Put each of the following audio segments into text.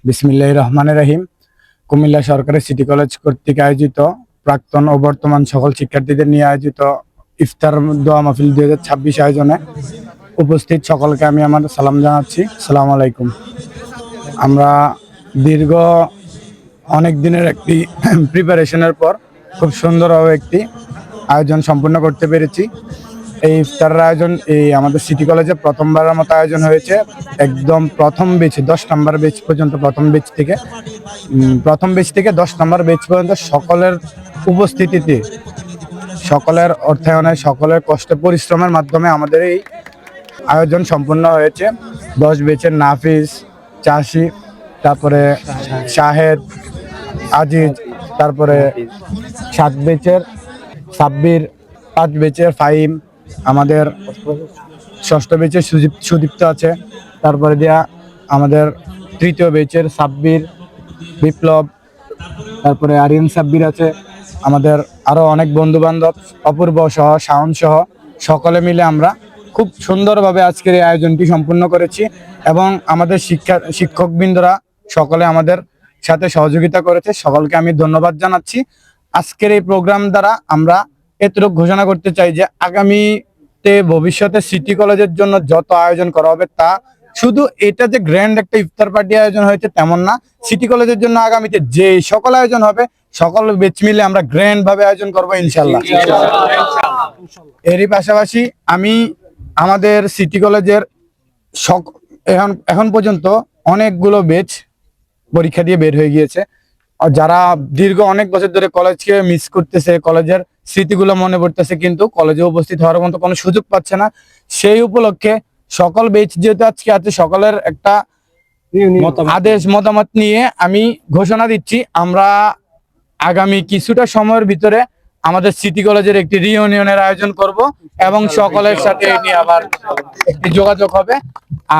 বিসমিল্লাহির রহমানির রহিম। কুমিল্লা সরকারি সিটি কলেজ কর্তৃক আয়োজিত প্রাক্তন ও বর্তমান সকল শিক্ষার্থীদের নিয়ে আয়োজিত ইফতার দোয়া মাহফিল 2026 আয়োজনে উপস্থিত সকলকে আমি আমার সালাম জানাচ্ছি। আসসালামু আলাইকুম। আমরা দীর্ঘ অনেক দিনের একটি প্রিপারেশনের পর খুব সুন্দরভাবে একটি আয়োজন সম্পূর্ণ করতে পেরেছি। এই ইফতারের আয়োজন আমাদের সিটি কলেজে প্রথমবারের মতো আয়োজন হয়েছে। একদম প্রথম বেচ 10 নম্বর বেচ পর্যন্ত, প্রথম বেচ থেকে 10 নম্বর বেচ পর্যন্ত সকলের উপস্থিতিতে, সকলের অর্থায়নে, সকলের কষ্ট পরিশ্রমের মাধ্যমে আমাদের এই আয়োজন সম্পূর্ণ হয়েছে। 10 বেচের নাফিস, চাষি, তারপরে শাহেদ, আজিজ, তারপরে 7 বেচের সাব্বির, 5 বেচের ফাহিম, আমাদের 6ষ্ঠ বেচের সুদীপ্ত আছে, তারপরে দিয়া আমাদের 3য় বেচের সাব্বির, বিপ্লব, তারপরে আরিয়ান সাব্বির আছে, আমাদের আরো অনেক বন্ধু বান্ধব, অপূর্ব সহ, শাওন সহ সকলে মিলে আমরা খুব সুন্দরভাবে আজকের এই আয়োজনটি সম্পূর্ণ করেছি। এবং আমাদের শিক্ষকবৃন্দরা সকলে আমাদের সাথে সহযোগিতা করেছে। সকলকে আমি ধন্যবাদ জানাচ্ছি। আজকের এই প্রোগ্রাম দ্বারা আমরা এতটুকু ঘোষণা করতে চাই যে আগামীতে ভবিষ্যতে সিটি কলেজের জন্য যত আয়োজন করা হবে, তা শুধু এটা যে গ্র্যান্ড একটা ইফতার পার্টি আয়োজন হয়েছে তেমন না। সিটি কলেজের জন্য আগামীতে যে সকল আয়োজন হবে, সকল বেচ মিলে আমরা গ্র্যান্ড ভাবে আয়োজন করবো ইনশাল্লাহ। এরই পাশাপাশি আমি আমাদের সিটি কলেজের এখন পর্যন্ত অনেকগুলো বেচ পরীক্ষা দিয়ে বের হয়ে গিয়েছে। যারা দীর্ঘ অনেক বছর ধরে কলেজকে মিস করতেছে, কলেজের স্মৃতিগুলো মনে পড়তেছে, কিন্তু কলেজে উপস্থিত হওয়ার মতো কোনো সুযোগ পাচ্ছে না, সেই উপলক্ষে সকল বেচ যেহেতু আজকে আছে, সকলের একটা মতামত নিয়ে আমি ঘোষণা দিচ্ছি, আমরা আগামী কিছুটা সময়ের ভিতরে আমাদের সিটি কলেজের একটি রিইউনিয়নের আয়োজন করব এবং সকলের সাথে নিয়ে আবার একটি যোগাযোগ হবে।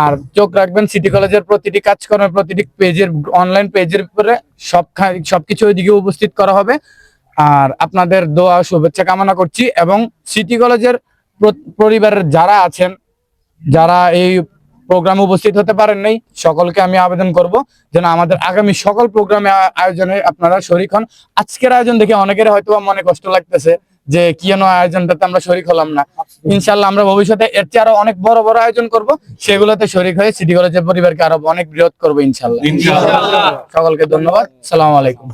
আর চোখ রাখবেন সিটি কলেজের প্রতিটি কাজকর্মের, প্রতিটি পেজের, অনলাইন পেজের উপরে সবকিছু ওইদিকে উপস্থিত করা হবে। আর আপনাদের দোয়া শুভেচ্ছা কামনা করছি। এবং সিটি কলেজের পরিবারের যারা আছেন, যারা এই প্রোগ্রামে উপস্থিত হতে পারেন নাই, সকলকে আমি আবেদন করব যেন আমাদের আগামী সকল প্রোগ্রামে আয়োজনে আপনারা শরীক হন। আজকের আয়োজন দেখে অনেকের হয়তো মনে কষ্ট লাগতেছে যে কেন আয়োজনটাতে আমরা শরীক হলাম না। ইনশাল্লাহ আমরা ভবিষ্যতে এর চেয়ে আরো অনেক বড় বড় আয়োজন করব, সেগুলোতে শরীক হয়ে সিটি কলেজের পরিবারকে আরো অনেক বৃহৎ করবো ইনশাল্লাহ। সকলকে ধন্যবাদ। আসসালামু আলাইকুম।